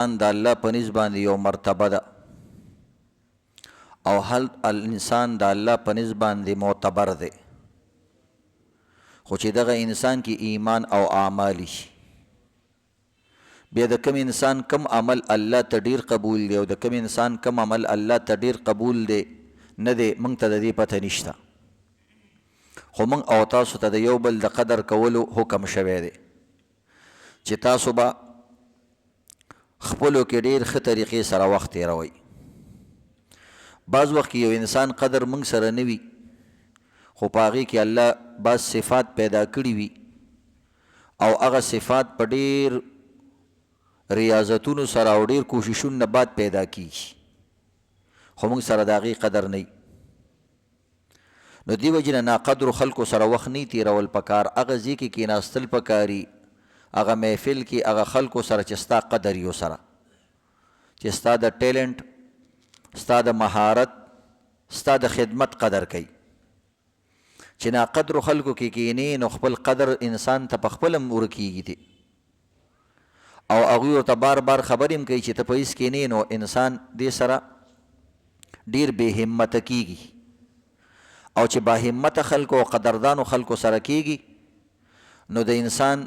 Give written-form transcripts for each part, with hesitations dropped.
د الله په نسبت باندې یو مرتبه ده او هل الانسان د الله په نسبت باندې معتبر دی، خو چې دغه انسان کې ایمان او اعمال شي، بیا د کم انسان کم عمل الله ته ډیر قبول دی او د کم انسان کم عمل الله ته ډیر قبول دی نه دی، موږ ته د دې پته نشته. خو موږ او تاسو ته د یو بل د قدر کولو حکم شوی دی چې تاسو به خپلو کې ډیر ښه طریقې سره وخت تېروئ. بعض وخت کې یو انسان قدر موږ سره نه وي، خو په هغې کې الله بعض صفات پیدا کړي وي او هغه صفات په ډیر ریاضتونو سره او ډیر کوششونو نه بعد پیدا کیږي، خو موږ سره د هغې قدر نه وي. نو دې وجې نه ناقدرو خلکو سره وخت نه تېرول پکار، هغه ځای کې کېناستل پکاري، هغه محفل کې هغه خلکو سره چې ستا قدر یو سره، چې ستا د ټیلنټ، ستا د مهارت، ستا د خدمت قدر کوي. چې ناقدرو خلکو کې کېنې نو خپل قدر انسان ته په خپله ورکېږي دی او هغوی ورته بار بار خبرې هم کوي چې ته په هېڅ کېنې نو انسان دې سره ډېر بې همته کېږي، او چې با همته خلکو او قدردانو خلکو سره کېږي نو د انسان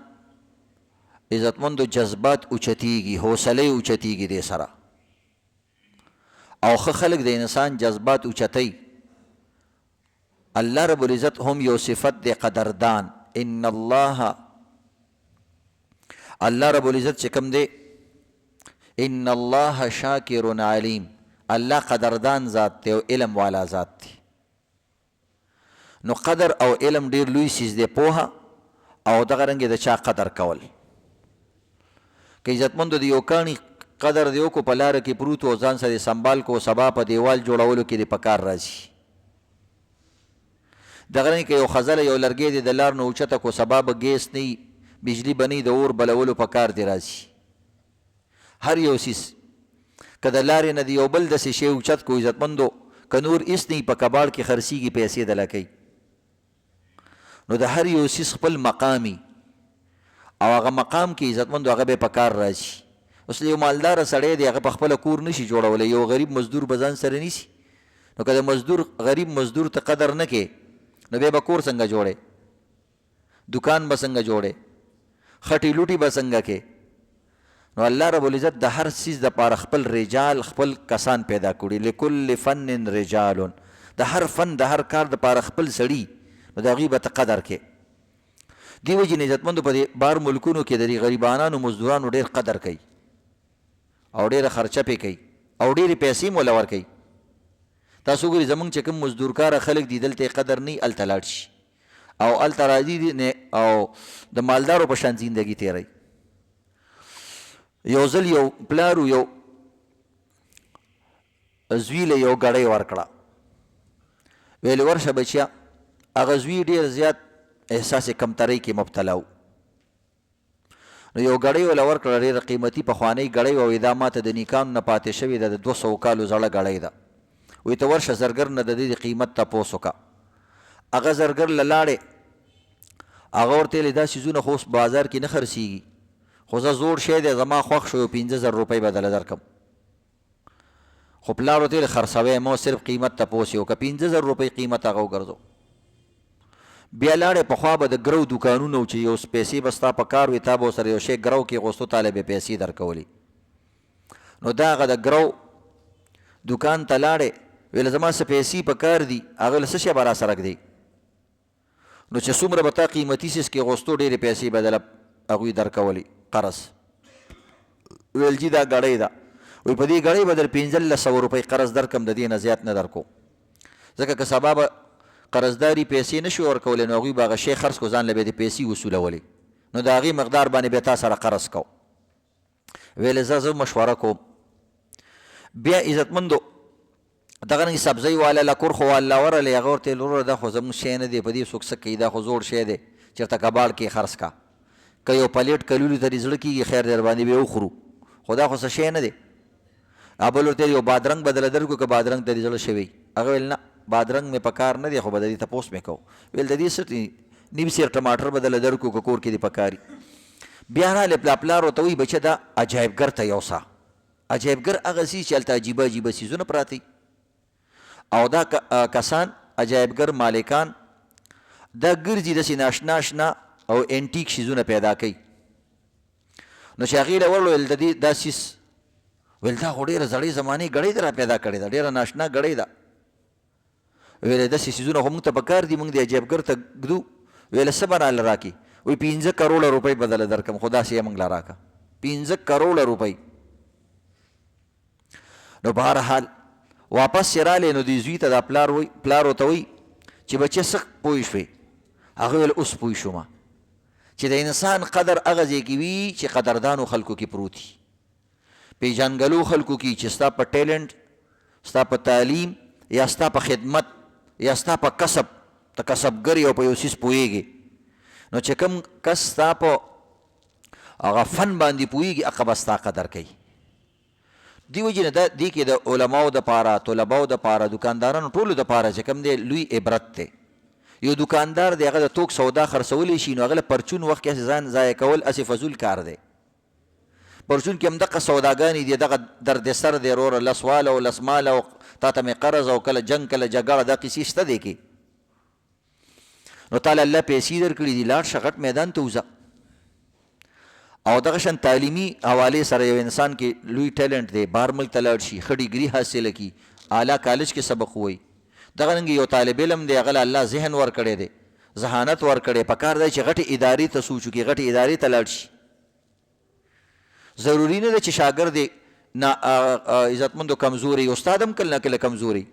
عزتمندو جذبات اوچتېږي، حوصلې اوچتېږي دې سره، او ښه خلک د انسان جذبات اوچتوي. الله رب العزت هم یو صفت دی قدردان، ان الله، الله رب العزت چې کوم دی، ان الله شاکر علیم، الله قدردان ذات دی او علم والا ذات دی. نو قدر او علم ډیر لوی سیز دی، پوهه او دغه رنګې د چا قدر کول. که عزتمندو د یو کاڼي قدر دی وکړو، په لاره کې پروت و ځان سره سنبال کو، سبا په دیوال جوړولو کې د پکار راځي. دغه رنګې که یو خزله یو لرګی دی د لار نه اوچته کو، سبا به ګیس نه وي، بجلي به نه وي، د اور بلولو پکار دی راځي. هر یو سیز که د لارې نه د یو بل داسې شی اوچت کو عزتمندو، که نور هېڅ نه وي په کباړ کې خرڅېږي، پیسې دله کوي. نو د هر یو سیز خپل مقامي او هغه مقام کې عزتمندو هغه به په کار راځي. اوس یو مالداره سړی دی، هغه په خپله کور نشي جوړولی، یو غریب مزدور به ځان سره نیسي. نو که د مزدور غریب مزدور ته قدر نه کې نو بیا به کور څنګه جوړې، دکان به څنګه جوړې، خټې لوټې به څنګه کې. نو الله رب العزت د هر څیز دپاره خپل رجال، خپل کسان پیدا کړي. لکل فن رجال، د هر فن د هر کار دپاره خپل سړي، نو د هغوی به ته قدر کې. دې وجې نه عزتمندو په دې بار ملکونو کې د دې غریبانانو مزدورانو ډېر قدر کوي او ډېره خرچه پې کوي او ډېرې پیسې هم وله ورکوي. تاسو ګورئ زمونږ چې کوم مزدورکاره خلک دي دلته یې قدر نه هلته لاړ شي او هلته راځي دي او د مالدارو په شان زندګي تېروي. یو ځل یو پلارو یو زوی له یو ګړۍ ورکړه، ویلې ورشه بچیا. هغه زوی ډېر زیات احساس کمترۍ کې مبتلا و، نو یو ګړۍ وله ورکړه، ډېره قیمتي پخوانۍ ګړۍ وه. دا ما ته د نیکانو نه پاتې شوې ده، د 200 کالو زړه ګړۍ ده. وایي ته ورشه زرګر نه د دې د قیمت تپوس وکړه. هغه زرګر له لاړې، هغه ورته ویلې دا څیزونه خو اوس بازار کې نه خرڅېږي، خو زه زوړ شی دی زما خوښ شو، 50,000 روپۍ به دله درکړم. خو پلار ورته ویلې خرڅوی مو، صرف قیمت تپوس یې وکړه. 50,000 روپۍ قیمت هغه وګرځو. بیا لاړې، پخوا به د ګرو دوکانونه و چې یو پیسې به ستا په کار وي، تا به ورسره یو شی ګرو کې غوښتو، تاله به پیسې درکولې. نو دا هغه د ګرو دوکان ته لاړې، ویله زما څه پیسې په کار دي، هغه له څه شی به را سره ږدې. نو چې څومره به تا قیمتي څیز کې غوښتو، ډېرې پیسې به دله هغوی درکولې قرض. ویل جي دا ګړۍ ده، وایي په دې ګړۍ به در 1500 روپۍ قرض درکړم، د دې نه زیات نه درکو، ځکه که سبا به قرضداري پیسې نه شو ورکولی نو هغوی به هغه شی خرڅ کو، ځان له به د پیسې وصولولې، نو د هغې مقدار باندې بیا تا سره قرض کو. ویلې زه مشوره کوم. بیا عزتمندو دغه رنګې سبزۍ والا له کور خو والله ورلی، هغه ورته ویل وروره دا خو زموږ شی نه دی، په دې څوک څه کوي، دا خو زوړ شی دی، چېرته کباړ کې خرڅ کا. که یو پلیټ کلولو ته دې زړه کېږي خیر در باندې به وخورو، خو دا خو څه شی نه دی. بل ورته یو بادرنګ به دله درکړو که بادرنګ ته دې زړه شوی. هغه ویل نه، بادرنګ مې په کار نه دی، خو به د دې تپوس مې کوو. ویل د دې څه نیم سیر ټماټر به دله درکړو که کور کې دې په کاري. بیا راغلی پلار ورته وایي بچه دا عجایبګر ته یوسه، عجایبګر هغه څیز چې هلته عجیبه عجیبه څیزونه پراته او دا کسان عجایبګر مالکان دا ګرځي داسې ناشنا اشنا او انټیک څیزونه پیدا کوي نو چې هغې له وویل د دې دا څیز ویل دا خو ډېره زړې زمانې ګړۍ ده را پیدا کړې ده ډېره ناشنا ګړۍ ده ویل داسې څیزونه خو موږ ته پکار دي موږ د عجایبګر ته ږدو ویل څه به راله راکړي وایي 15 کروړه روپۍ به درله درکړم خو داسې یې موږ له راکړه 15 کروړه روپۍ نو بهرحال واپس چې رالی نو دې زوی ته دا پلار ورته وایي چې بچه څه پوه شوې هغه ویل اوس پوه شومه چې د انسان قدر هغه ځای کې وي چې قدردانو خلکو کې پروت وي پیژنګلو خلکو کې چې ستا په ټیلنټ ستا په تعلیم یا ستا په خدمت یا ستا په کسب ته کسبګر یې او په یو څیز پوهېږې نو چې کوم کس ستا په هغه فن باندې پوهېږي هغه به ستا قدر کوي دې وجې نه دې کې د علماو دپاره طلباو دپاره دکاندارانو ټولو دپاره چې کوم دی لوی عبرت دی یو دکاندار دی هغه د توک سودا خرڅولی شي نو هغه له پرچون وخت کې ځان ضایع کول هسې فضول کار دی پرچون کې همدغه سوداګانې دي دغه دردسر دی وروره لس واله او لس ماله او تا ته مې قرض او کله جنګ کله جګړه دا قیسې شته دی کې نو تا له الله پیسې درکړي دي لاړ شه غټ میدان ته وځه او دغه شان تعلیمي حوالې سره یو انسان کې لوی ټیلنټ دی بهر ملک ته لاړ شي ښه ډیګري حاصله کړي اعلی کالج کې سبق ووایي دغه رنګې یو طالب علم دی هغه له الله ذهن ورکړی دی ذهانت ورکړی پکار دی چې غټې ادارې ته سوچ وکړي غټې ادارې ته لاړ شي ضروري نه ده چې شاګرد عزتمندو کمزوري استاد هم کله نه کله کمزوري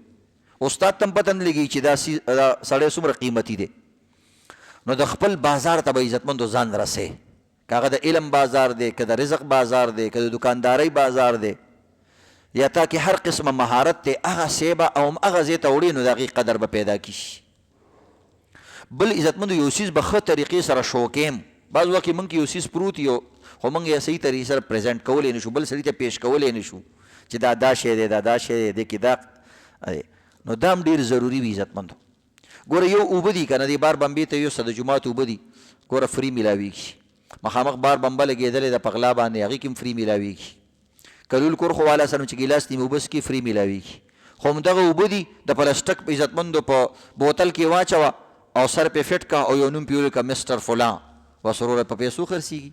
استاد ته هم پته نه لګي چې دا سړی څومره قیمتي دی نو د خپل بازار ته به عزتمندو ځان رسې که هغه د علم بازار دی که د رزق بازار دی که د دکاندارۍ بازار دی یا تا کې هر قسمه مهارت دی هغه سی به او هم هغه ځای ته وړې نو د هغې قدر به پیدا کړي بل عزتمندو یو څیز به ښه طریقې سره شو کیم بعض وخت کې موږ کې یو څیز پروت یو خو موږ یې صحیح طریقې سره پریزنټ کولی نه شو بل سړي ته پیش کولی نه شو چې دا شی دی دا شی دی دې کې دا نو دا هم ډېر ضروري وي عزتمندو ګوره یو اوبه دي که نه دی بار بمبې ته یوسه د جومات اوبه دي ګوره فری میلاویږي مخامخ بار بمبه لګېدلې ده په غلا باندې هغې کې هم فری میلاویږي کلول کور خو والا سره چې ګیلاس نیمه اوبه څکي فری میلاویږي خو همدغه اوبه دي د پلسټک عزتمندو په بوتل کې واچوه او سر پې فټ کا او یو نوم پې ولیکه مسټر فلان بس وروره په پیسو خرڅېږي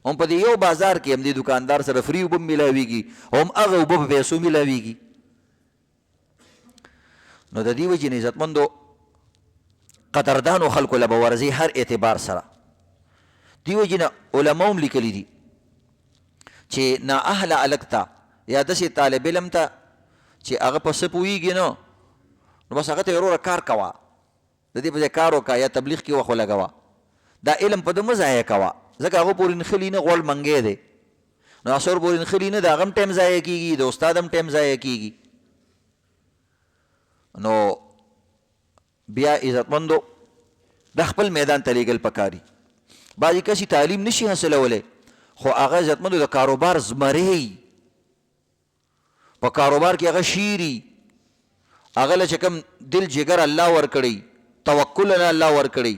هم په دې یو بازار کې هم دې دکاندار سره فری اوبه هم میلاویږي هم هغه اوبه په پیسو میلاویږي نو د دې وجې نه عزتمندو قدردانو خلکو له به ورځي هر اعتبار سره دې وجې نه علماو هم لیکلي دي چې نااهله هلک ته یا داسې طالب علم ته چې هغه په څه پوهېږي نو بس هغه ته یې وروره کار کوه د دې په ځای کار وکړه یا تبلیغ کې وخت ولګوه دا علم په ده مه ضایع کوه ځکه هغه پورې نښلي نه غوړ منګی دی نو اثر پورې نښلي نه د هغه هم ټایم ضایع کېږي د استاد هم ټایم ضایع کېږي نو بیا عزتمندو د خپل میدان ته لیږل پکاري بعضې کسي تعلیم نشي حاصلولی خو هغه عزتمندو د کاروبار زمری په کاروبار کې هغه شیري هغه له چې کوم دل جګر الله ورکړی توکل نه الله ورکړی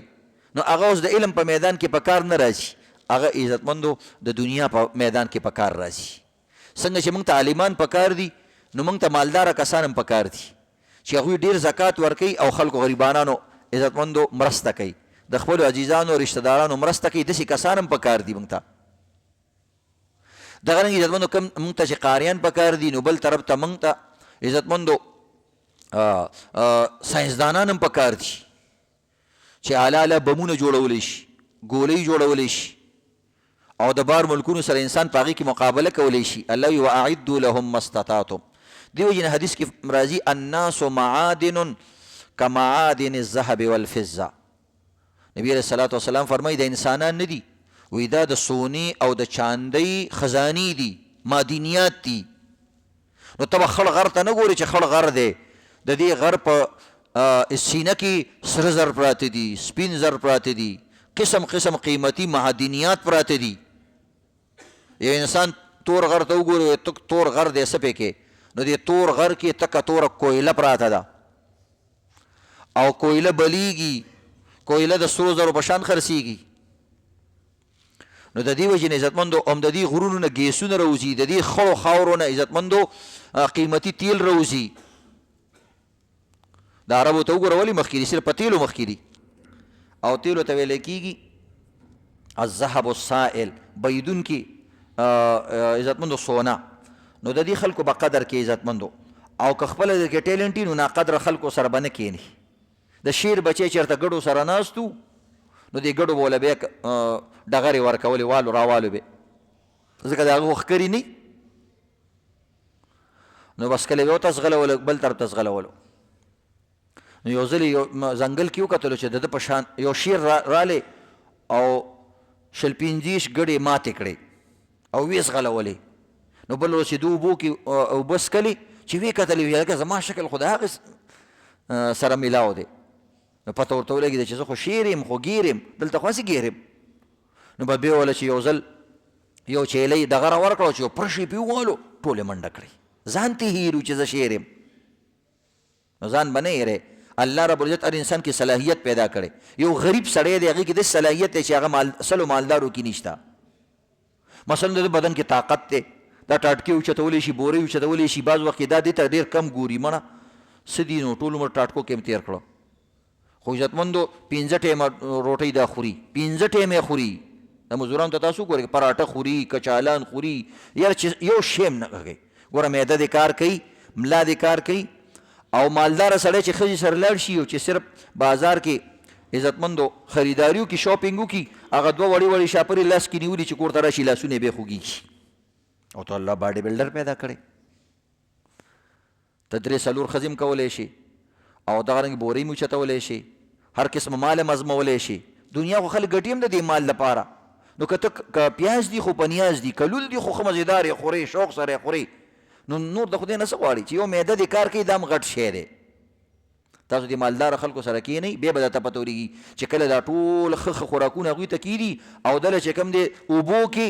نو هغه اوس د علم په میدان کې په کار نه راځي هغه عزتمندو د دنیا په میدان کې په کار راځي څنګه چې موږ ته عالمان په کار دي نو موږ ته مالداره کسان هم په کار دي چې هغوی ډېر زکات ورکوي او خلکو غریبانانو عزتمندو مرسته کوي د خپلو عزیزانو رشته دارانو مرسته کوي داسې کسان هم په کار دي موږ ته دغه رنګ عزتمندو کوم موږ ته چې قاریان په کار دي نو بل طرف ته موږ ته عزتمندو ساینسدانان هم په کار دي چې اعلی بمونه جوړولی شي ګولۍ جوړولی شي او د بار ملکونو سره انسان په هغې کې مقابله کولی شي الله وي واعدوا لهم ما استطعتم دې وجې نه حدیث کې راځي الناس معادن کمعادن الذهب والفضه نبی علیه الصلاة والسلام فرمایي د انسانان نه دي وی دا د سونې او د چاندۍ خزانې دي معدنیات دي نو ته به خړ غر ته نه ګورې چې خړ غر دی د دې غر په سینه کې سره زر پراته دي سپین زر پراته دي قسم قسم قیمتي معدنیات پراته دي یو انسان تور غر ته وګوري تور غر دی څه پکې نو دې تور غر کې تکه توره کویله پراته ده او کویله بلیږي کویله د سرو زرو په شان خرڅېږي نو د دې وجې نه عزتمندو هم د دې غرونو نه ګیسونه راوځي، د دې خړو خاورو نه عزتمندو قیمتي تیل راوځي. د عربو ته وګوره ولې مخکې دي، صرف په تیلو مخکې دي. او تیلو ته ویلی کېږي الذهب السائل، بهیدونکي عزتمندو سونا. نو د دې خلکو به قدر کې عزتمندو، او که خپله در کې ټیلنټ نو ناقدره خلکو سره به نه کښېني. د شیر بچی چېرته ګډو سره ناست وو نو دې ګډو به وله بیا ډغرې ورکولې والو راوالو به، ځکه د هغه ښکري نه نو بس کله یو ته ځغلولو بل طرف ته ځغلولو. نو یو ځل یو ځنګل کې وکتلو چې د ده په شان یو شیر رالی او 25 ګډې ماتې کړې او ویې ځغلولې. نو بل ورځ چې د اوبو کې اوبه څکلې چې ویې کتلې ویې لکه زما شکل خو د هغې سره میلاو دی. نو پته ورته ولګېده چې زه خو شیر یم خو ګیر یم، دلته خو هسې ګیر یم. نو به بیا وله چې یو ځل یو چیلی دغه را ورکړه چې یو پرش یې پې ووالو، ټولې منډه کړې. ځان ته هیرو چې زه شیر یم، نو ځان به نه هیری. الله رب العزت هر انسان کې صلاحیت پیدا کړی. یو غریب سړی دی هغې کې داسې صلاحیت دی چې هغه سلو مالدارو کې نشته. مثلا د بدن کې طاقت دی، دا ټاټکې اوچتولی شي، بورې اوچتولی شي. بعض وخت کې دا دې ته ډېر کم ګوري، مړه څه دي نو ټول عمر ټاټکو کې هم تېر کړو. خو عزتمندو 5 ټیمه روټۍ دا خوري، 5 ټیمې خوري. د مزدورانو ته تاسو ګورئ پراټه خوري، کچالان خوري، یاره چې یو شی هم نه کوي. ګوره معده دې کار کوي، ملا دې کار کوي. او مالداره سړی چې ښځې سره لاړ شي او چې صرف بازار کې عزتمندو خریداري وکړي، شاپینګ وکړي، هغه 2 وړې وړې شاپرې لاس کې نیولي چې کور ته راشي لاسونه یې بیا خوږېږي. او ته الله باډي بلډر پیدا کړی. ته 3-4 ښځې هم کولی شي او دغه رنګ بورې هم اوچتولی شي، هر قسم مال هم ازمولی شي. دنیا خو خلک ګټي هم د دې مال لپاره. نو که ته پیاز دي خو په نیاز دي، کلول دي خو ښه مزېدار یې خورې، شوق سره یې خورې. نو نور د خدای نه څه غواړي چې یو معده دې کار کوي، دا هم غټ شی دی. تاسو د مالداره خلکو سره کښېنئ، بیا به درته پته ولګي چې کله دا ټول ښه خوراکونه هغوی ته کېدي او دله چې کوم دی اوبو کې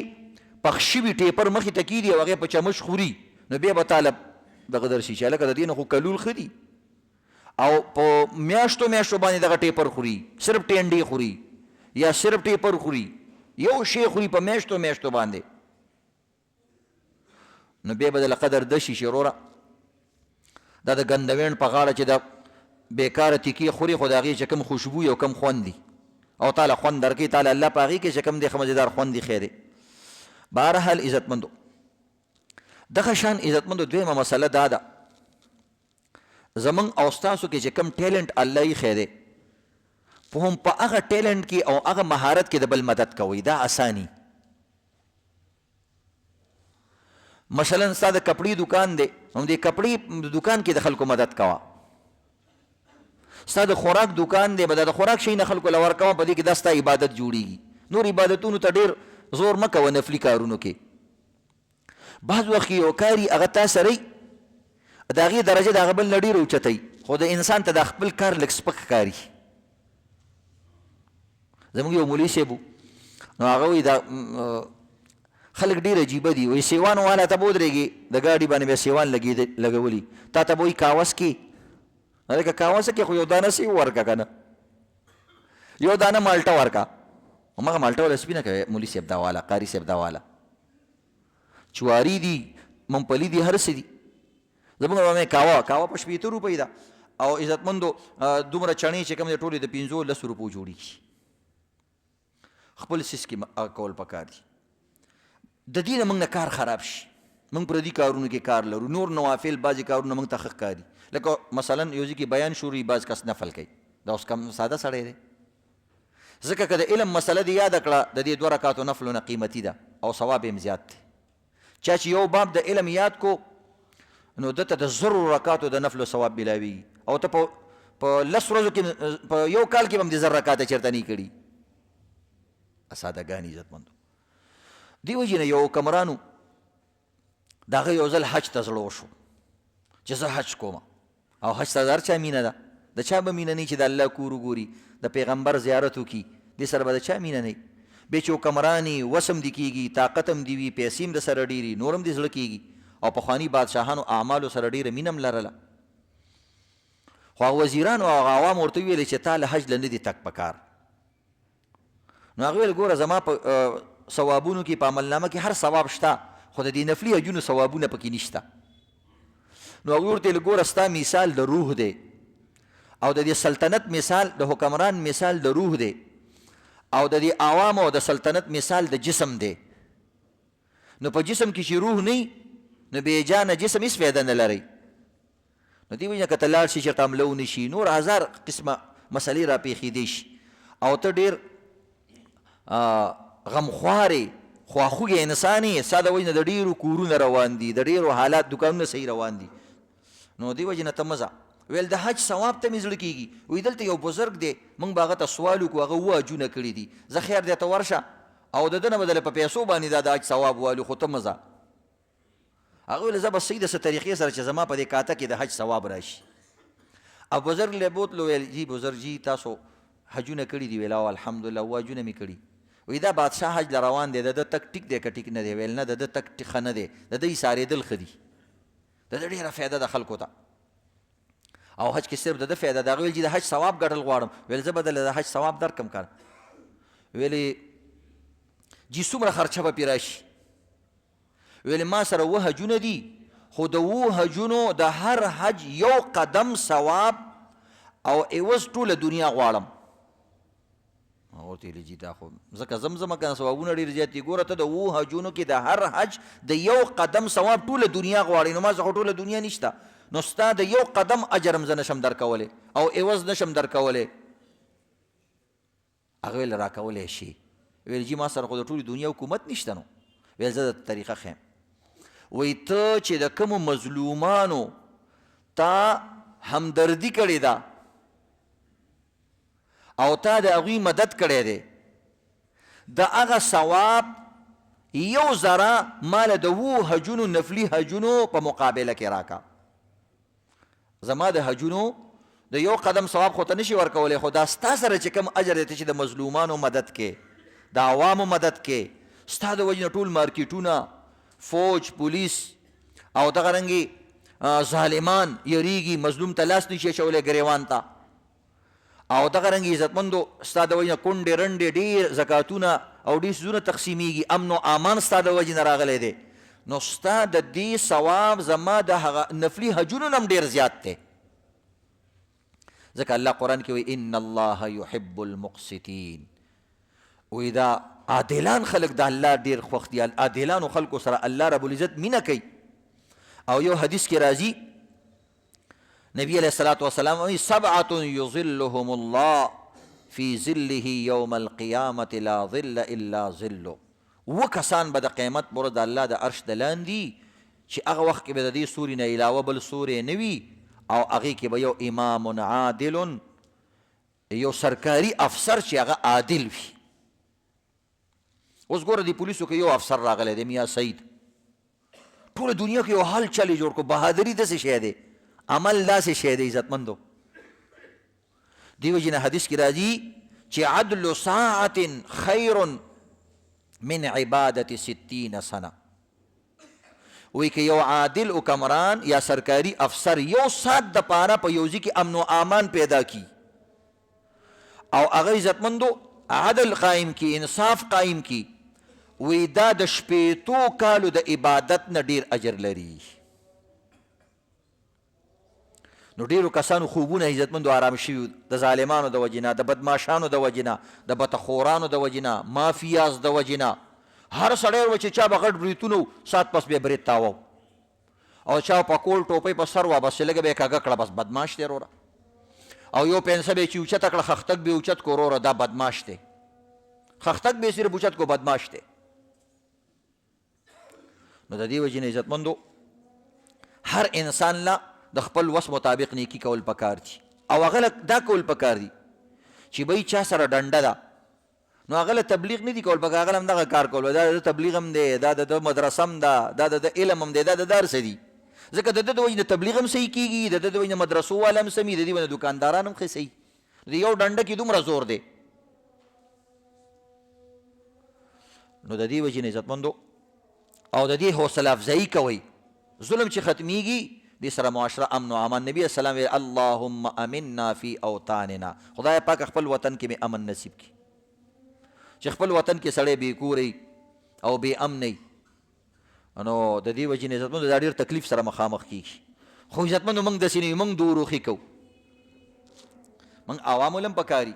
پخ شوي ټیپر مخې ته کېدي او هغې په چمچ خوري، نو بیا به تاله دغه درشي چې هلکه د دې نه خو کلول ښه دي. او په میاشتو میاشتو باندې دغه ټیپر خوري، صرف ټینډې خوري یا صرف ټیپر خوري، یو شی خوري په میاشتو میاشتو باندې. نو بیا به دله قدر دشي چې وروره دا د ګندویڼ په غاړه چې د بېکاره تیکې خوري، خو د هغې چې کوم خوشبو او کوم خوند دي او تاله خوند درکوي، تاله الله په هغې کې چې کوم دی ښه مزېدار خوند دي خیر دی. بهرحال عزتمندو دغه شان عزتمندو دویمه مسله دا ده، زمونږ او ستاسو کې چې کوم ټیلنټ الله ایښی دی، په هم په هغه ټیلنټ کې او هغه مهارت کې د بل مدد کوئ. دا اساني. مثلا ستا د کپړې دکان دی، هم د کپړې دکان کې د خلکو مدد کوه. ستا د خوراک دکان دی، به د خوراک شی نه خلکو له ورکوه، په دې کې دا ستا عبادت جوړېږي. نور عبادتونو ته ډېر زور مه کوه نفلي کارونو کې. بعض وخت یو کاري هغه تا سره د هغې درجه د هغه بل نه ډېره اوچتوي، خو د انسان ته د خپل کار لږ سپک ښکاري. زموږ یو مولوي صاحب و، نو هغه وایي دا خلک ډېر عجیبه دي. وایي سیوان والا ته به ودرېږي، د ګاډي باندې بیا سیوان لګولي، تا ته به وایي کاوس کې، هلکه کاوسه کې خو یو دانه سی ورکه که نه، یو دانه مالټه ورکه. همغه مالټه والا سپینه کوي مولي صاحب دا والا، قاري صاحب دا والا، چواري دي، ممپلي دي، هر څه دي. زموږ به مې کاوه په 80 روپۍ ده، او عزتمندو دومره چڼې چې کوم دی ټولې د 15-10 روپو جوړېږي. خپل سیس کې کول پکار دي. د دې نه موږ نه کار خراب شي، موږ پردي کارونو کې کار لرو، نور نوافل بعضې کارونه موږ ته ښه ښکاري. لکه مثلا یو ځای کې بیان شروع بعض کس نفل کوي، دا اوس کم ساده سړی دی. ځکه که د علم مسله دې یاده کړه، د دې 2 رکعاتو نفلو نه قیمتي ده او ثواب یې زیات دی. چا چې یو باب د علم یاد کو، نو دته د 1000 رکعاتو د نفلو ثواب ملاوي. او ته په 10 ورځو کې، په یو کال کې به هم د 1000 رکعاته چېرته نه کړي. سادهګانې عزتمندو. دې وجې نه یو کمرانو د هغه یو ځل حج ته زړه وشو چې زه حج کوم، او حج ته د هر چا مینه ده. د چا به مینه نه چې د الله کور وګوري، د پیغمبر زیارت وکړي، دې سره به د چا مینه نه. بیا چې کمرانې وسم دې کېږي، طاقت هم دې وي، پیسې هم د سره ډېري، نور هم دې زړه کېږي، او پخواني بادشاهانو اعمالو سره ډېره مینه هم لرله. خو هغه وزیرانو او هغه عوام ورته ویلې چې تا له حج له نه دي تګ پکار. نو هغه ویل ګوره زما په ثوابونو کې په عملنامه کې هر ثواب شته، خو د دې نفلي حجونو ثوابونه پکې نشته. نو هغوی ورته ویل ګوره ستا مثال د روح دی او د دې سلطنت مثال د حکمران مثال د روح دی او د دې عوامو او د سلطنت مثال د جسم دی. نو په جسم کې چې روح نه نو بې جانه جسم هېڅ فایده نه لري. نو دې وجه نه که ته لاړ شي چېرته حمله ونشي، نور هزار قسمه مسلې را پېښېدی شي او ته ډېر غمخوارې خواخوږی انسان یې، ستا د وجې نه د ډېرو کورونه روان دي، د ډېرو حالات دکانونه صحیح روان دي. نو دې وجې نه ته مه ځه. ویل د حج ثواب ته مې زړه کېږي. وایي دلته یو بزرګ دی، موږ به هغه ته سوال وکړو، هغه 7 حجونه کړي دي. زه خیر دی ته ورشه او د ده نه به دله په پیسو باندې دا د حج ثواب والو، خو ته مه ځه. هغه ویل زه به صحیح د څه طریقې سره چې زما په دې کاته کې د حج ثواب راشي. او بزرګ له بوتلو ویل جی بزرګ جی تاسو حجونه کړي دي؟ ویل او الحمدلله 7 حجونه مې کړي. وایي دا بادشاه حج له روان دی، د ده تک ټیک دی که ټیک نه دی؟ ویل نه، د ده تک ټیک ښه نه دی، د ده ایسارېدل ښه دي، د ده ډېره فایده ده خلکو ته او حج کې صرف د ده فایده ده. هغه ویل چې د حج ثواب ګټل غواړم. ویل زه به دله د حج ثواب درکړم که. ویلې جی څومره خرچه به پرې راشي؟ ویلې ما سره 7 حجونه دي، خو د 7 حجونو د هر حج یو قدم ثواب او عوض ټوله دنیا غواړم. ورته ویلې جي دا خو ځکه زمزمه که نه ثوابونه ډېر زیات دي. ګوره ته د 7 حجونو کې د هر حج د یو قدم ثواب ټوله دنیا غواړي. نو ما څه خو ټوله دنیا نشته، نو ستا د یو قدم اجر هم زه نشم درکولی او عوض نشم درکولی. هغه ویل راکولی شي. ویل جي ما سره خو د ټولې دنیا حکومت نشته. نو ویل زه درته طریقه ښیم. وایي ته چې د کومو مظلومانو تا همدردي کړې ده او تا د هغوی مدد کړی دی، د هغه ثواب یو ذره ماله د 7 حجونو نفلي حجونو په مقابله کې راکا. زما د حجونو د یو قدم ثواب خو ته نشي ورکولی، خو دا ستا سره چې کوم اجر دی چې د مظلومانو مدد کې، د عوامو مدد کې، ستا د وجې نه ټول مارکیټونه، فوج، پولیس او دغه رنګې ظالمان یریږي، مظلوم ته لاس نشي اچولی ګریوان ته، او دغه رنګې عزتمندو ستا د وجې نه کونډې رنډې ډېر زکاتونه او ډېر څیزونه تقسیمیږي، امن و امان ستا د وجې نه راغلی دی. نو ستا د دې ثواب زما د هغه نفلي حجونو نه هم ډېر زیات دی. ځکه الله قرآن کې وایي ان الله یحب المقسطین. وایي دا عادلان خلق د الله ډېر خوښ دي، عادلانو خلکو سره الله رب العزت مینه کوي. او یو حدیث کې راځي نبی علیہ الصلاۃ والسلام وایي 7 یظلهم الله فی ظله یوم القیامة لا ظل الا ظله. 7 کسان به د قیامت پر ورځ د الله د عرش د لاندې چې هغه وخت کې به د دې سوري نه علاوه بل سوری نه وي او هغې کې به یو امام عادل، یو سرکاري افسر چې هغه عادل وي. اوس ګوره د پولیسو کې یو افسر راغلی دی میاں سعید، ټوله دنیا کې یو حل چل یې جوړ کړو. بهادري داسې شی دی، عمل داسې شی دی عزتمندو. دې وجې نه حدیث کې راځي چې عدل ساعة خیر من عبادة 60 سنه. وی که یو عادل حکمران یا سرکاری افسر یو ساعت د پاره په یو ځای کې امن و امان پیدا کی او هغه عزتمندو عدل قائم کی، انصاف قائم کی، وی دا د 15 کالو د عبادت نه ډیر اجر لري. نو ډیرو کسانو خوبونه عزتمندو آرام شوي د ظالمانو د وجې نه، د بدماشانو د وجې نه، د بتخورانو د وجې نه، مافیاز د وجې نه. هر سړی و چې چا به غټ بریتونه سات پس بیا برید تاوه او چا په کول ټوپۍ په سر وه بس چې لږه به یې کږه کړه بس بدماش دی وروره، او یو پنسه به یې چې اوچته کړه خښتک به یې اوچت کو وروره دا بدماش دی، خښتک به یې صرف اوچت کو بدماش دی. نو د دې وجې نه عزتمندو هر انسان له د خپل وس مطابق نیکي کول پکار دي او هغه دا کول پکار دي چې بی چا سره ډنډه ده نو هغه له تبلیغ نه دي کول پکار، هغه هم دغه کار کول، دا د تبلیغ هم دی، دا د مدرسه هم ده، دا د علم هم دی، دا د درس دي. ځکه د ده د وجې نه تبلیغ هم صحیح کېږي، د ده د وجې نه مدرسو والا هم سمي، د دې وجې نه دکانداران هم ښه صحیح. د یو ډنډه کې دومره زور دی. نو د دې وجې نه عزتمندو او د دې حوصله افزایي کوئ. ظلم چې ختمیږي دې سره معاشره امن و امان. نبی السلام ویل اللهم امنا فی اوطاننا، خدای پاک خپل وطن کې مې امن نصیب کړي. چې خپل وطن کې سړی بې کوری او بې امنۍ. نو د دې وجې نه عزتمندو دا ډېر تکلیف سره مخامخ کېږي. خو عزتمندو موږ داسې نه یو، موږ دوروخي کوو. موږ عوامو له هم پکاري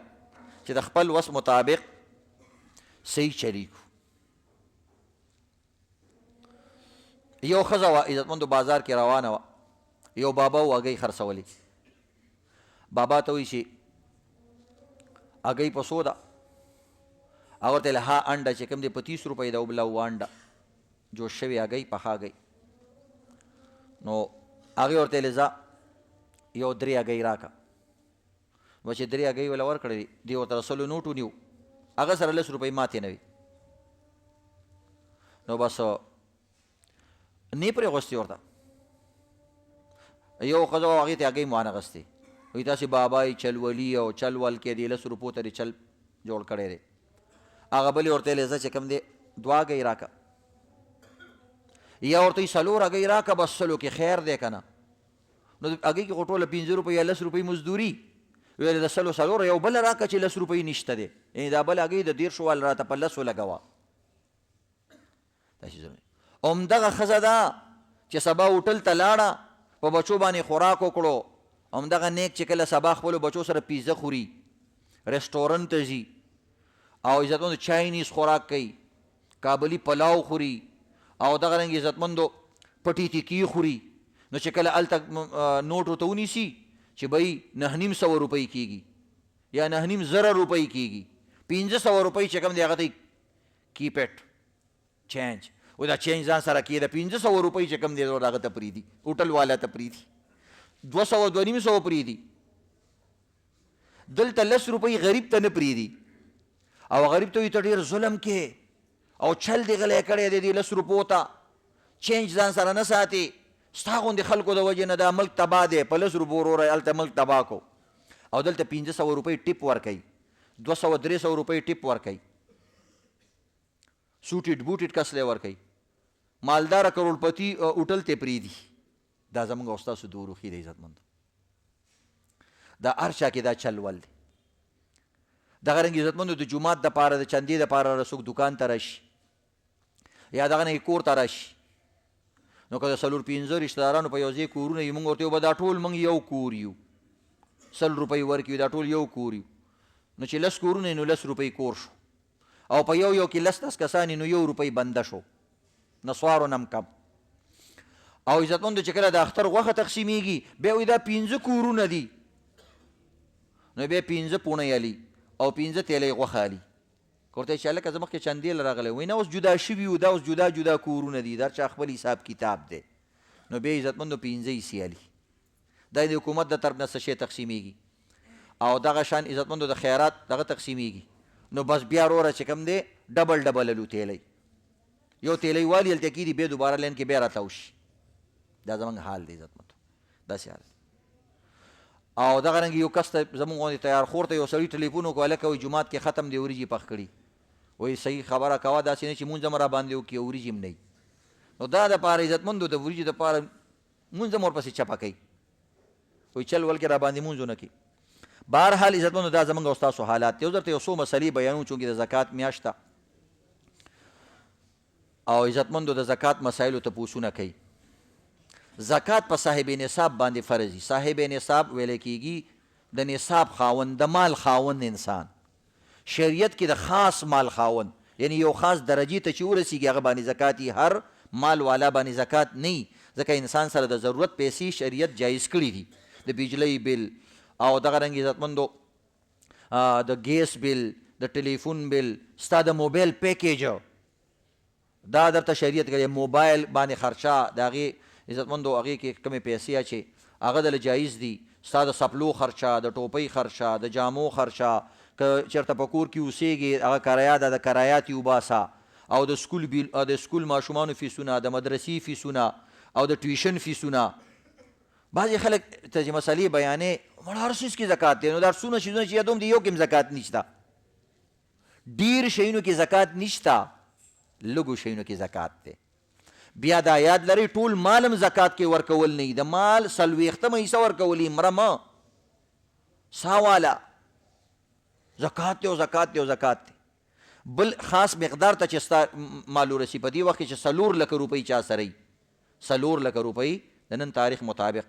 چې د خپل وس مطابق صحیح چلیږو. یو ښځه وه عزتمندو بازار کې روانه وه، یو بابا و هګۍ خرڅولې. بابا ته وایي چې هګۍ په څو ده؟ هغه ورته ویل ها انډه چې کوم دی په 30 روپۍ ده، او بله اوه انډه جوش شوې هګۍ پخه هګۍ. نو هغې ورته ویلې ځه یو 3 هګۍ راکړه. نو چې 3 هګۍ وله ورکړې دې ورته 100 نوټ ونیو، هغه سره 10 روپۍ ماتې نه وي. نو بس نه پرې غوستې ورته. یو ښځه وه هغې ته هګۍ مو وانغستې، وایي تاسې بابا یې چلولي او چل ول کې دې 10 روپو ته دې چل جوړ کړی دی. هغه بلې ورته ویلې زه چې کوم دی 2 هګۍ راکړه، یا ورته وایي 4 هګۍ راکړه بس 100 کې خیر دی که نه. نو هګۍ کې خو ټوله 15 روپۍ یا 10 روپۍ مزدوري، ویلې د 100 4 یو بله راکړه چې 10 روپۍ نشته دی، یعنې دا بله هګۍ د 10 وال راته په 10 لګوه. همدغه ښځه ده چې سبا هوټل ته لاړه، په بچو باندې خوراک وکړو، همدغه نیک چې کله سبا خپلو بچو سره پیزه خوري، رسټورنټ ته ځي او عزتمندو چاینیز خوراک کوي، کابلي پلاو خوري او دغه رنګ عزتمندو پټي تکي خوري. نو چې کله هلته نوټ ورته ونیسي چې بهی 9,500 روپۍ کېږي یا 9,500 روپۍ کېږي، 500 روپۍ چې کوم دی هغه ته کیپ اټ چینج، و دا چینج ځان سره کېده 500 روپۍ چې کوم دی هغه ته پرېږدي، هوټل والا ته پرېږدي، 200 2,500 پرېږدي. دلته 10 روپۍ غریب ته نه پرېږدي، او غریب ته وایي ته ډېر ظلم کې او چل دې غلی کړی دی دې 10 روپو ته، چینج ځان سره نه ساتې، ستا غوندې خلکو د وجې نه دا ملک تباه دی، په 10 روپو وروره هلته ملک تباه کو. او دلته 500 روپۍ ټیپ ورکوي، 200 300 روپۍ ټیپ ورکوي، سوټیټ بوټیټ کس لی ورکوي، مالداره کروڑپتی هوټل ته پرېږدي. دا زموږ او ستاسو دوروخي دی عزتمندو، دا هر چا کې دا چل ول دی. دغه رنګ عزتمندو د جومات دپاره د چندې دپاره څوک دکان ته راشي یا دغه نه کور ته راشي، نو که د 4-5 رشته دارانو په یو ځای کورونه وي، موږ ورته وایو به دا ټول موږ یو کور یو، 100 روپۍ ورکوي، دا ټول یو کور یو. نو چې 10 کورونه نو 10 روپۍ کور شو، او په یو یو کې 10 کسان نو 1 روپۍ بنده شو، نسوارو نم کم. او عزتمندو چې کله د اختر غوښه تقسیمیږي بیا وایي دا 5 کورونه دي، نو بیا 5 پوڼۍ الي او 5 تیلی غوښه الي. که ورته چې هلکه زه مخکې چندې له راغلی، وایي نه اوس جدا شوي وو، دا اوس جدا جدا کورونه دي، دا چا خپل حساب کتاب دی. نو بیا عزتمندو 5 حصې الي، دا د حکومت د طرف نه څه شی تقسیمیږي. او دغه شان عزتمندو د خیرات دغه تقسیمیږي. نو بس بیا وروره چې کوم دی ډبل ډبل الو تیلی، یو تیلی والي هلته کېږي، بیا دوباره لین کې بیا راتاو شي. دا زموږ حال دی عزتمندو، داسې حال. او دغه رنګ یو کس ته زموږ غوندې تیار خور ته یو سړي ټلیفون وکړو، هلکه وایي جومات کې ختم دی وریجې پخ کړي، وایي صحیح خبره کوه، داسې نه چې مونځ هم راباندې وکړي او وریجې هم نه وي. نو دا دپاره عزتمندو د وریجو دپاره مونځ هم ورپسې چپه کوي، وایي چل ول کې راباندې مونځ ونه کړي. بهرحال عزتمندو دا زموږ او ستاسو حالات دی. اوس درته یو څو مسلې بیانوم، چونکې د زکات میاشت ده او عزتمندو د زکات مسایلو تپوسونه کوي. زکات په صاحب نصاب باندې فرض دي. صاحب نصاب ویل کېږي د نصاب خاوند، د مال خاوند انسان. شریعت کې د خاص مال خاوند، یعنی یو خاص درجې ته چې ورسېږي هغه باندې زکات یي، هر مال والا باندې زکات نه وي، ځکه انسان سره د ضرورت پیسې شریعت جایز کړي دي. د بجلی بل او دغه رنګ عزتمندو د ګیس بل، د ټلیفون بل، ستا د موبایل پیکیج دا درته شریعت کړي. موبایل باندې خرچه د هغې عزتمندو هغې کې کمې پیسې اچې هغه دله جایز دي. ستا د سپلو خرچه، د ټوپۍ خرچه، د جامو خرچه، که چېرته په کور کې اوسېږي هغه کرایه ده، د کرایات یې وباسه، او د سکول بیل، د سکول ماشومانو فیسونه، د مدرسې فیسونه او د ټیوشن فیسونه. بعضې خلک ته چې مسلې بیانې مړه هر څیز کې زکات دی، نو دا څونه شیزونه چې یادوم دي یو کې هم زکات نشته، ډېر شیونو کې زکات نشته، لږو شیونو کې زکات دی. بیا دا یاد لرئ ټول مال هم زکات کې ورکول نه وي، د مال 40 حصه ورکول مره مه سا والا زکات دی او زکات دی او زکات دی. بل خاص مقدار ته چې ستا مال ورسي په دې وخت کې چې 4 لکه روپۍ چا سره وي 4 لکه روپۍ د نن تاریخ مطابق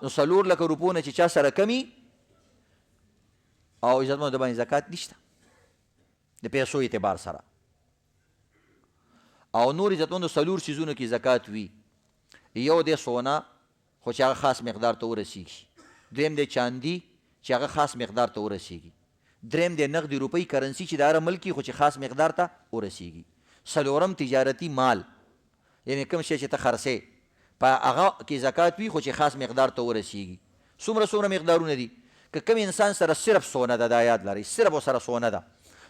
نو 4 لکه روپو نه چې چا سره کمی او عزتمندو د باندې زکات نشته د پیسو اعتبار سره او نور عزتمندو 4 څیزونو کې زکات وي یو د سونا خو چې هغه خاص مقدار ته ورسیږي دویم د چاندي چې هغه خاص مقدار ته ورسیږي دریم د نقدي روپۍ کرنسي چې د هر ملکي خو چې خاص مقدار ته ورسیږي څلورم تجارتي مال یعنی کوم شی چې ته خرڅې په هغه کې زکات وي خو چې خاص مقدار ته ورسیږي څومره مقدارونه دي که کوم انسان سره صرف سونه ده دا یاد لرئ صرف سره سونه ده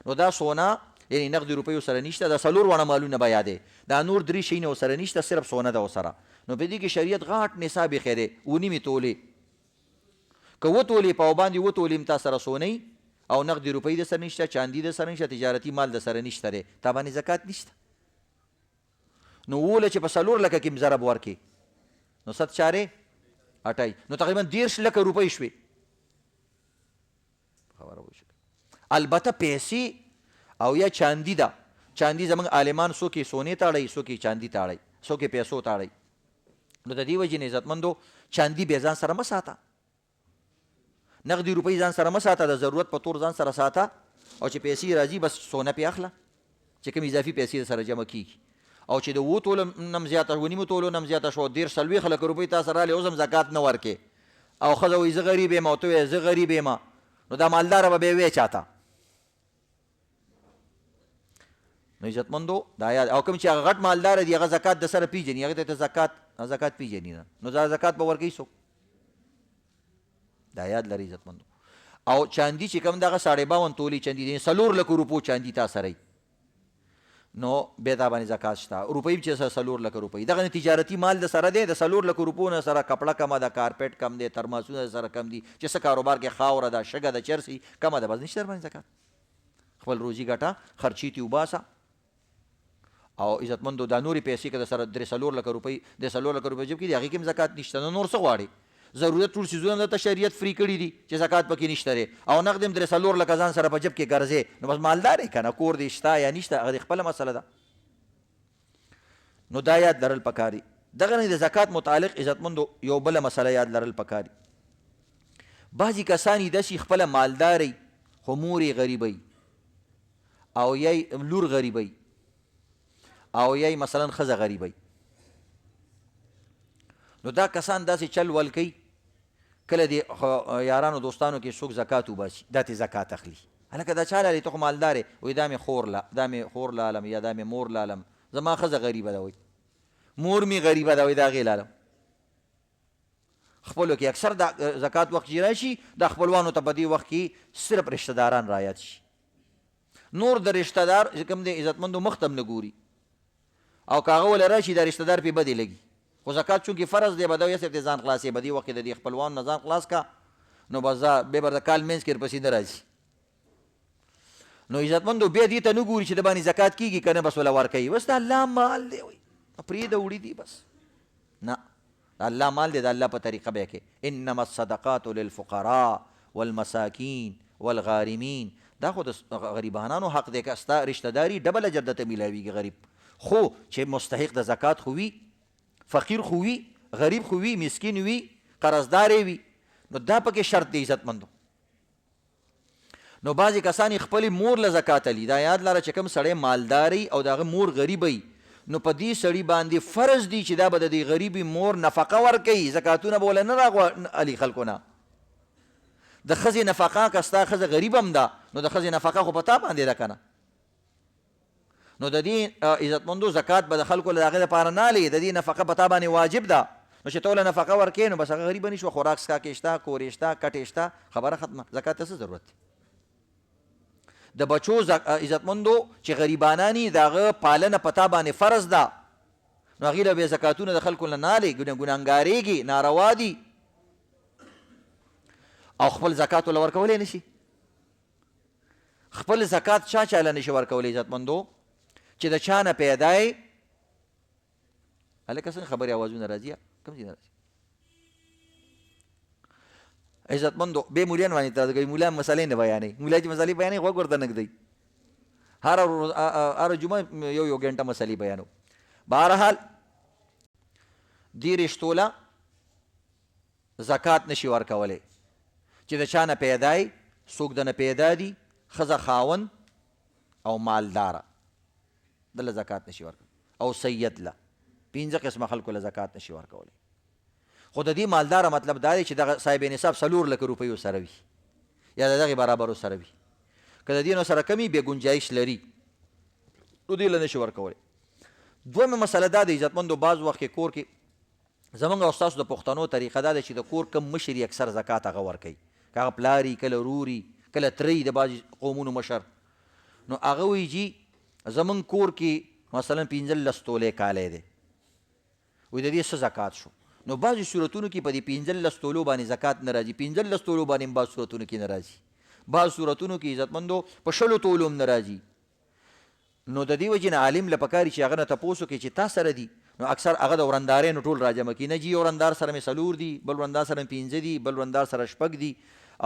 نو دا سونه یعنی نقدي روپۍ سره نشته دا 4 وړه مالونه به یادې دا نور 3 شیونه سره نشته صرف سونه ده سره نو په دې کې شریعت غاټ نصاب یې خیره ونیمې تولې که وتولې په باندې وتولې تا سره سونی او نقدي روپۍ د سره نشته چاندي د سره نشته تجارتي مال د سره نشته دی تا باندې زکات نشته نو وله چې په 4 لکه کې ضرب ورکې نو 7 چارې 28 نو تقریبا 10 لکه روپۍ شوې خبره وشي البته پیسې او یا چاندي ده چاندي زمونږ عالمان څوک یې سونې تاړی څوک یې چاندي تاړی څوک یې پیسو تاړی نو د دې وجې نه عزتمندو چاندي بیا ځان سره مه ساته نقدي روپۍ ځان سره مه ساته د ضرورت په طور ځان سره ساته او چې پیسې راځي بس سونه پې اخله چې کوم اضافي پیسې سره جمع کیږي او چې د 7 تولو نم زیاته و نیمو تولو نم زیاته شو 10 40 لکه روپۍ تا سره راغلې اوس هم زکات نه ورکې او ښځه وایي زه غریب یم او ته وایې زه غریب یم نو دا مالداره به بیا ویې چاته نو عزتمندو دا یاد او کوم چې هغه غټ مالدار دی هغه زکات د سره پیژني هغه ته زکات پیژني نه نو دا زکات به ورکوي څوک دا یاد لري عزتمندو او چاندي چې کوم دغه 52 تولې چاندي دي 4 لکه روپو چاندي تا سره نو بیا دا باندې زکات شته روپۍ چې 4 لکه روپۍ دغه تجارتي مال د سره دی د 4 لکه روپو نه سره کپړه کمه ده کارپیټ کم دی ترماسونه سره کم دي چې څه کاروبار کې خاوره ده شګه ده چرسي کمه ده بس نشته در باندې زکات خپل روزي ګټه خرچي تي وباسه او عزتمندو دا نورې پیسې که د سره 3 لکه روپۍ د 4 لکه روپۍ جب کې دي هغې کې هم زکات نشته نو نور څه غواړې ضرورت ټول څیزونه درته شریعت فری کړي دي چې زکات پکې نشته دی او نقد هم 3 لکه ځان سره په جب کې ګرځې نو بس مالدار یې که نه کور دې شته یا نشته هغه د خپله مسله ده نو دا یاد لرل پکاري دغه نه د زکات متعلق عزتمندو یو بله مسله یاد لرل پکاري بعضې کسان یې داسې خپله مالدارئ خو مور یې غریبئ او یی لور غریبئ او یی مثلا ښځه غریبئ نو دا کسان داسې چل ول کوي کله د یارانو دوستانو کې څوک زکات وباسي دا ترې زکات اخلي هلکه دا چا لري ته خو مالدار یې وایي دا مې خور لالم یا دا مې مور لالم زما ښځه غریبه ده وایي مور مې غریبه ده وایي د هغې لالم خپلو کې اکثر د زکات وخت چې راشي د خپلوانو ته په دې وخت کې صرف رشته داران رایاد شي نور د رشته دار کوم دی عزتمندو مخ ته هم نه ګوري او که هغه وله راشي دا رشته دار پې بدې لګي خو زکات چونکې فرض دی به دا یې صرف د ځان خلاصې به دې وخت کې د دې خپلوانو نه ځان خلاص کا نو بس دا بیا به د کال منځ کې ورپسې نه راځي نو عزتمندو بیا دې ته نه ګوري چې د باندې زکات کېږي که نه بس وله ورکوي بس د الله مال دی وایي پرېږده وړي دي بس نه د الله مال دی د الله په طریقه به کې انما الصدقات للفقراء والمساکین والغارمین دا خو د غریبانانو حق دی که ستا رشته داري ډبل اجر درته میلاویږي غریب خو چې مستحق د زکات خو وي فقیر خو وي غریب خو وي مسکین وي قرضدار وي نو دا پکې شرط دی عزتمندو نو بعضې کسان خپلې مور له زکات علي دا یاد لره چې کوم سړی مالداري او د هغه مور غریبی نو په دې سړي باندې فرض دی چې دا به د دې غریبې مور نفقه ورکوي زکاتونه به وله نه راغلي خلکو نه د ښځې نفقه که ستا ښځه غریب هم ده نو د ښځې نفقه خو په تا باندې ده که نه نو د دې عزتمندو زکات به د خلکو له هغې دپاره نه لې د دې نفقه په تا باندې واجب ده نو چې ته له نفقه ورکوې نو بس هغه غریبه نه شوه خوراک څښاک یې شته کور یې شته کټ یې شته خبره ختمه زکات ته څه ضرورت دی د بچو عزتمندو چې غریبانانی د هغه پالنه په تا باندې فرض ده نو هغې له بیا زکاتونه د خلکو نه نالې ګناهګارېږي ناروا دي او خپل زکات وله ورکولی نه شي خپل زکات چا چاله نه شي ورکولی عزتمندو چې د چا نه پیدا یې هلکه څنګه خبرې اوازونه راځي کوم ځای نه راځي عزتمندو بې مولیان باندې اعتراض کوي مولیان مسلې نه بیانوي مولی چې مسلې بیانوي غوږ ورته نه ږدوي هر جمعه یو ګنټه مسلې بیانو. بهرحال دې رشتوله زکات نشي ورکولی چې د چا نه پیدا یي، څوک د نه پیدا دي، ښځه خاوند او مالداره، دله زکات نشي ورکولی، او سید له، 5 قسمه خلکو له زکات نشي ورکولی. خو د دې مالداره مطلب دا دی چې دغه صاحب نصاب 4 لکه روپیو سره وي یا د دغې برابرو سره وي. که د دې نو سره کمی بې ګنجایش لري نو دې له نشي ورکولی. دویمه مسله دا د عزتمندو بعض وخت کې کور کې زمونږ او ستاسو د پښتنو طریقه دا ده چې د کور کم مشر اکثر زکات هغه ورکوي، که هغه پلار کله روري کله ترې د بعضې قومونو مشر، نو هغه وایي جي زمونږ کور کې مثلا 15 تولې کالی دی، وایي د دې څه زکات شو. نو بعضې صورتونو کې په دې 15 تولو باندې زکات نه راځي، 15 تولو باندې هم بعض صورتونو کې نه راځي، بعض صورتونو کې عزتمندو په 20 تولو هم نه راځي. نو د دې وجې نه عالم له پکار چې هغه نه تپوس وکړي چې تا سره دي، نو اکثر هغه د ورندارینو ټول راجمع کړي، نه جي یو ورندار سره مې 4 دي، بل ورندار سره مې 5 دي، بل ورندار سره 6 دي،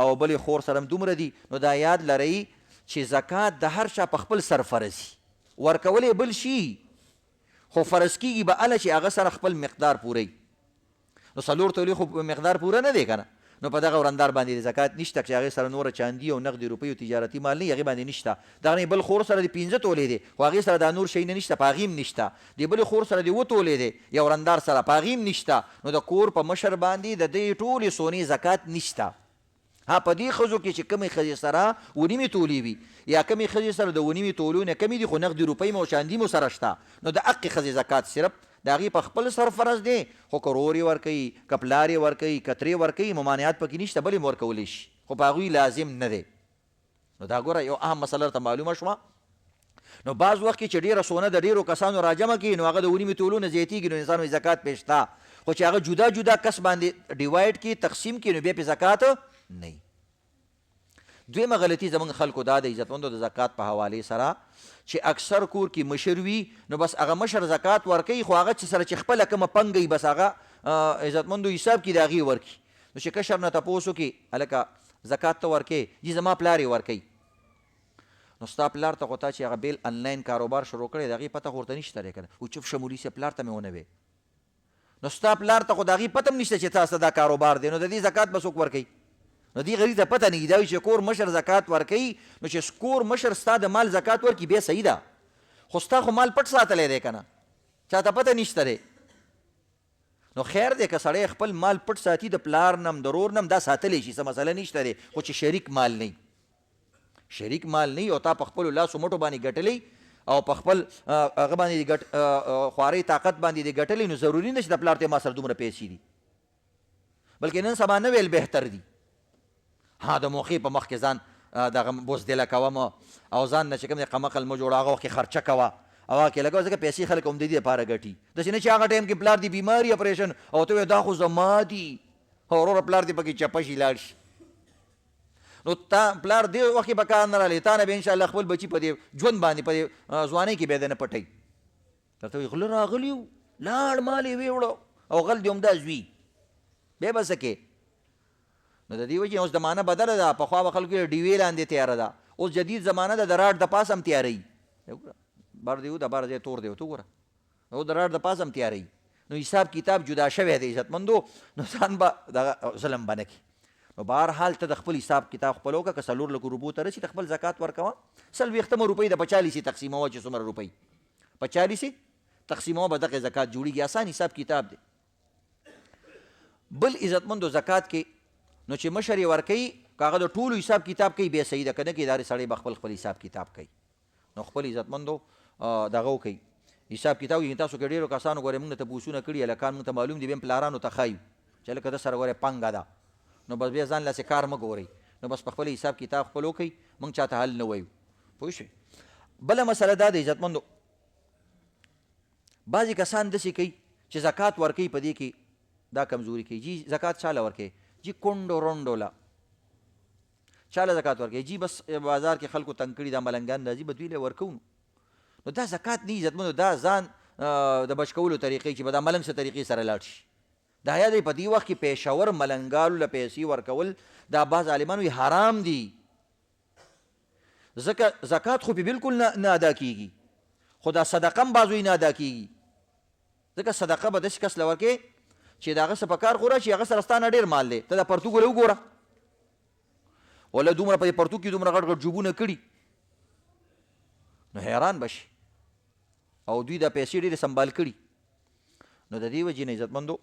او بلې خور سره هم دومره دي. نو دا یاد لرئ چې زکات د هر چا په خپل سر فرض وي، ورکولی بل شي خو فرض کېږي به هله چې هغه سره خپل مقدار پوره وي. نو 4 تولې خو مقدار پوره نه دی که نه، نو په دغه ورندار باندې زکات نشته چې هغې سره نوره چاندي او نقدي روپۍ او تجارتي مال نه وي، هغې باندې نشته. دغه بل خور سره د 15 تولې دی خو هغې سره دا نور شی نه نشته، په هغې هم نشته. د بلې خور سره د 7 تولې دی یو ورندار سره، په هغې هم نشته. نو د کور په مشر باندې د دې ټولې سونې زکات نشته. ها په دې ښځو کې چې کمې ښځې سره 9 تولې وي یا کمې ښځې سره د 9 تولو نه کمې دي خو نقدي روپۍ مو چاندي مو سره شته، نو د حق ښځې زکات صرف د هغې په خپل سر فرض دی، خو که رور یې ورکوي، که پلار یې ورکوي، که ترې ورکوي، ممانعات پکې نشته، بل یې ورکولی شي، خو په هغوی لازم نه دی. نو دا ګوره یو اهم مسله درته معلومه شوه. نو بعض وخت کې چې ډېره سونه د ډېرو کسانو راجمع کړي نو هغه د 9 تولو نه زیاتېږي، نو انسان وایي زکات پې شته، خو چې هغه جدا جدا کس باندې ډیوایډ کړي، تقسیم کړي، نو بیا پې زکات نه وي. دویمه غلطي زموږ خلکو دا د عزتمندو د زکات په حوالې سره چې اکثر کور کې مشر وي، نو بس هغه مشر زکات ورکوي، خو هغه چې سره چې خپله کومه پنګه وي بس هغه عزتمندو حساب کړي د هغې ورکړي. نو چې کشر نه تپوس وکړي هلکه زکات ته ورکوې، جي زما پلار یې ورکوي، نو ستا پلار ته خو تا چې هغه بیل انلاین کاروبار شروع کړی د هغې پته خو ورته نشته دی که نه، و چپ شه مولي صاحب پلار ته مې ونه وې، نو ستا پلار ته خو د هغې پته هم نشته چې تاسو دا کاروبار دی، نو د دې زکات به څوک ورکوي؟ نو دې غریب ته پته نه وي، دا وي چې کور مشر زکات ورکوي، نو چې کور مشر ستا د مال زکات ورکړي بیا صحیح ده، خو ستا خو مال پټ ساتلی دی که نه، چاته پته نشته دی. نو خیر دی که سړی خپل مال پټ ساتي، د پلار نم د رور نم دا ساتلی شي، څه مسله نشته دی، خو چې شریک مال نه شریک مال نه او تا په خپلو لاسو مټو باندې ګټلی او په خپل هغه باندې خوارۍ طاقت باندې دې ګټلی، نو ضروري نه چې د پلار ته ما سره دومره پیسې دي، بلکې نن سبا نه ویل بهتر دي. ها د موخې په مخ کې ځان دغه بزدله کوم او ځان نه چې کوم دی قمقل مه جوړه، هغه وخت کې خرچه کوه او هغه کې لګوه، ځکه پیسې خلک هم د دې دپاره ګټي، داسې نه چې هغه ټایم کې پلار دی بیماري اپریشن او ته دا خو زما دي، او وروره پلار دی پکې چپه شي لاړ شي، نو تا پلار دې وخت کې به کار نه رالی، تا نه به انشاءالله خپل بچي په دې ژوند باندې په دې ځوانۍ کې به یې نه پټوي، درته وایي غله راغلي وو لاړ مال یې ویوړه او غل دې همدا زوي، بیا به څه کې؟ نو د دې وجې اوس زمانه بدله ده، پخوا به خلکو یې ډیوې لاندې تیاره ده، اوس جدید زمانه ده، د راډ د پاس هم تیاروي، بر دی و د بر ځای تور دی و، ته ګوره او د راډ د پاس هم تیاروي، نو حساب کتاب جدا شوی دی عزتمندو، نو ځان به دغه ظلم به نه کړي. نو بهرحال ته د خپل حساب کتاب خپل وکړه، که 4 لکو روپو ته رسي ته خپل زکات ورکوه، 40 روپۍ د 40 تقسیموه چې څومره روپۍ 40 تقسیموه به دغه زکات جوړېږي، آسان حساب کتاب دی. بل عزتمندو زکات کې نو چې مشر یې ورکوي که هغه د ټولو حساب کتاب کوي بیا صحیح ده، که نه کوي دا سړی به خپل حساب کتاب کوي، نو خپل عزتمندو دغه وکوي حساب کتاب. تاسو کې ډېرو کسانو ګورئ موږ نه تپوسونه کړي، هلکان موږ ته معلوم دي، بیا پلارانو ته ښایو چې هلکه ده سره ګورئ پنګه ده، نو بس بیا ځان لاسې کار مه ګورئ، نو بس په خپل حساب کتاب خپل وکوئ، موږ چاته حل نه وایو، پوه شوئ. بله مسله دا د عزتمندو بعضې کسان داسې کوي چې زکات ورکوي په دې کې دا کمزوري کوي، جي زکات چاله ورکوي؟ جی کونډو رونډو له چاله زکات ورکوي؟ جی بس بازار کې خلکو تنګ کړي دا ملنګان راځي به دوی له ورکوو، نو دا زکات نه عزتمندو، دا ځان د بچ کولو طریقې چې به دا ملنګ څه طریقې سره لاړ شي، دا یاد په دې وخت کې پېښور ملنګانو له پیسې ورکول دا بعض عالمان وایي حرام دي، ځکه زکات خو پې بالکل نه ادا کېږي، خو دا صدقه هم بعض وایي نه ادا کېږي. ځکه صدقه به داسې کس له ورکې چې د هغه څه په کار خو راشي، هغه سره ستا نه ډېر مال دی. ته دا پرتوګ له وګوره، ولا دومره په دې پرتوګ کې دومره غټ غټ جوبونه کړي، نو حیران به شي. او دوی دا پیسې ډېرې سنبال کړي. نو د دې وجې نه عزتمندو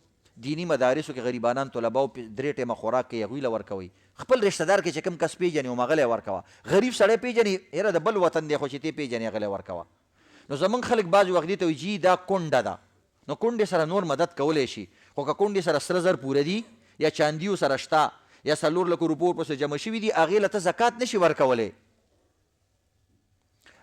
دیني مدارسو کې غریبانان طلباو 3 ټیمه خوراک کوي، هغوی له ورکوئ. خپل رشته دار کې چې کوم کس پیژنې هماغه له یې ورکوه. غریب سړی پیژنې، یاره د بل وطن دی خو چې تی پیژنې هغه له یې ورکوه. نو زمونږ خلک بعضې وخت دې ته وایي جي دا کونډه ده، نو کونډې سره نور مدد کولی شي، خو که کونډې سره سره زر پوره دي یا چاندیو سره شته یا 4 لکو روپو ورپسې جمع شوي دي، هغې له ته زکات نشي ورکولی.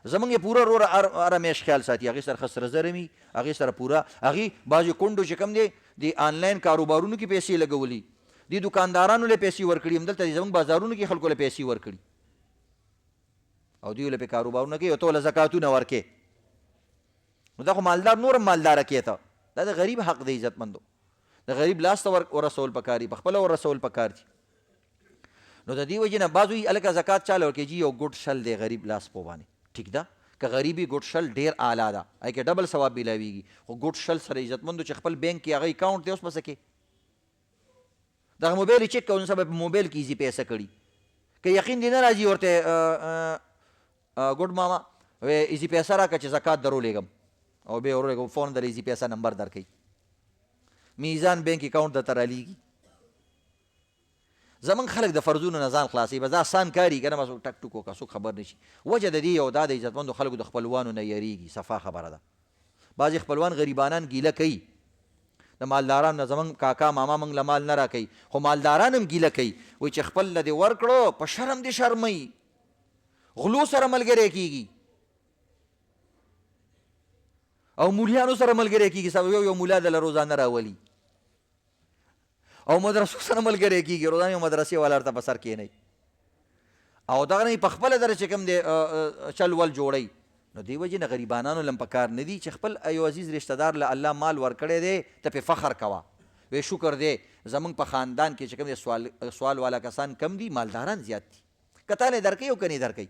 زمونږ یې پوره روره هره میاشت خیال ساتي، هغې سره ښه سره زر وي، هغې سره پوره هغې بعضې کونډو چې کوم دی د آنلاین کاروبارونو کې پیسې لګولي، دې دوکاندارانو له پیسې ورکړي، همدلته زموږ بازارونو کې خلکو له پیسې ورکړي او دوی له پې کاروبارونه کوي او ته له زکاتونه ورکې. نو دا خو مالدار نور هم مالداره کې ته، دا د غریب حق دی عزتمندو. د غریب لاس ته ورسول پکار دي، پخپله ورسول پکار دي. نو د دې وجې نه بعض وایي هلکه زکات چاله ورکوي جي یو ګوټ شل دی غریب لاس په باندې، ټیک ده. که غریبي ګوټ شل ډېر اعلی ده، هغې کې ډبل ثواب میلاویږي. خو ګوټ شل سره عزتمندو چې خپل بینک کې هغه اکاونټ دی اوس پسه کې دغه موبایل یې چیک کوو نو سبا په موبایل کې ایزي پیسه کړي. که یقین دې نه راځي ورته ګوډ ماما ایزي پیسه راکړه چې زکات در ولېږم او بیا ورولېږم فون در ایزي پیسه نمبر درکوي، میزان بینک اکاونټ درته رالیږي. زمونږ خلک د فرضونو نه ځان خلاصوي، بس دا آسان کاري که نه بس ټک ټوک وکړه څوک خبر نه شي. وجه د دې یو دا د عزتمندو خلکو د خپلوانو نه یریږي، صفا خبره ده. بعضې خپلوان غریبانان ګیله کوي د مالدارانو نه، زمونږ کاکا ماما موږ له مال نه راکوي، خو مالداران هم ګیله کوي، وایي چې خپل له دې ورکړو په شرم دې شرموي، غلو سره ملګری کېږي او مولیانو سره ملګری کېږي. سبا یو مولا دله روزانه راولي او مدرسو سره ملګری کېږي، روزانه یو مدرسې والا ورته په سر کښېنوي او دغه نه په خپله دره چې کوم دی چل ول جوړوي. نو دې وجې نه غریبانانو لم پکار نه دي چې خپل یو عزیز رشته دار له الله مال ورکړی دی ته پې فخر کوه، وی شکر دی زمونږ په خاندان کې چې کوم دی سوال والا کسان کم دي، مالداران زیات دي. که تا نه یې درکوي او که نه یې درکوي،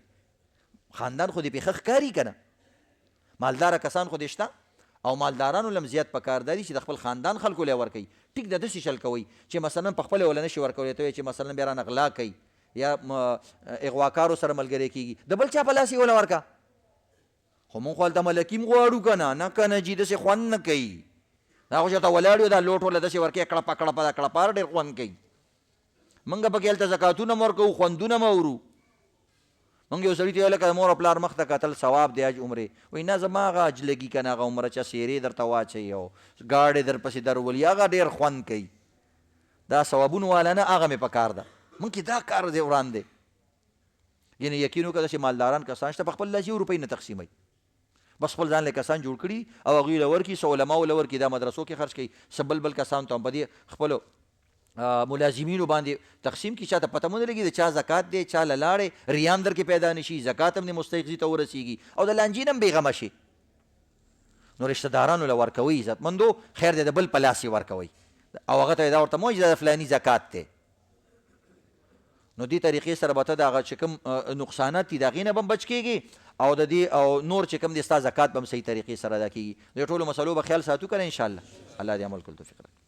خاندان خو دې پې ښه ښکاري که نه، مالداره کسان خو دې شته او مالدارانو لم زیات پکار دا دي چې د خپل خاندان خلکو له ورکوي. ټیک ده داسې شل کوئ چې مثلا په خپله وله نشي ورکولی، ته وایي چې مثلا بیا رانه غلا کوي یا اغواکارو سره ملګری کېږي، د بل چا په لاس یې وله ورکه. خو مونږ خو هلته ملکیم غواړو که نه که نه جي داسې خوند نه کوي. دا خو چېرته ولاړ یو دا لوټ وله داسې ورکوي کړپه کړپه دا کړپار ډېر خوند کوي. مونږ پکې هلته زکاتونه هم ورکوو، خوندونه هم اورو. مونږ یو سړي ته ویل که د مور او پلار مخ ته کتل ثواب دی حج عمرې، وایي نه زما هغه حج لګي که نه هغه عمره چې سیرې درته واچوي او ګاډې در پسې درولي، هغه ډېر خوند کوي. دا ثوابونو والا نه، هغه مې په کار ده. مونږ کې دا کار دی وران دی. یعنې یقین وکړه داسې مالداران کسان شته په خپل لاس یو روپۍ نه تقسیموي، بس خپل ځان له کسان جوړ کړي او هغوی له ورکړي، څه علماو له ورکړي، دا مدرسو کې خرڅ کوي، څه بل کسانو ته هم په دې خپلو ملازمینو باندې تقسیم کی، چاته پته مونه لګي د چا زکات دی چا له لاړې ریام در کې پیدا نشي، زکات هم دې مستحقي ته ورسیږي او د لانجې نه هم بېغمه شي. نو رشته دارانو له ورکوئ عزتمندو، خیر دی د بل په لاس یې ورکوئ او هغه ته یې دا ورته مه وایي چې دا د فلاني زکات دی. نو دې طریقې سره به ته د هغه چې کوم نقصانات دي د هغې نه به هم بچ کېږي او د دې او نور چې کوم دی ستا زکات به هم صحیح طریقې سره ادا کېږي. د ټولو مسلو به خیال ساتو که نه انشاءالله. الله دې عمل کولو توفیق راکړي.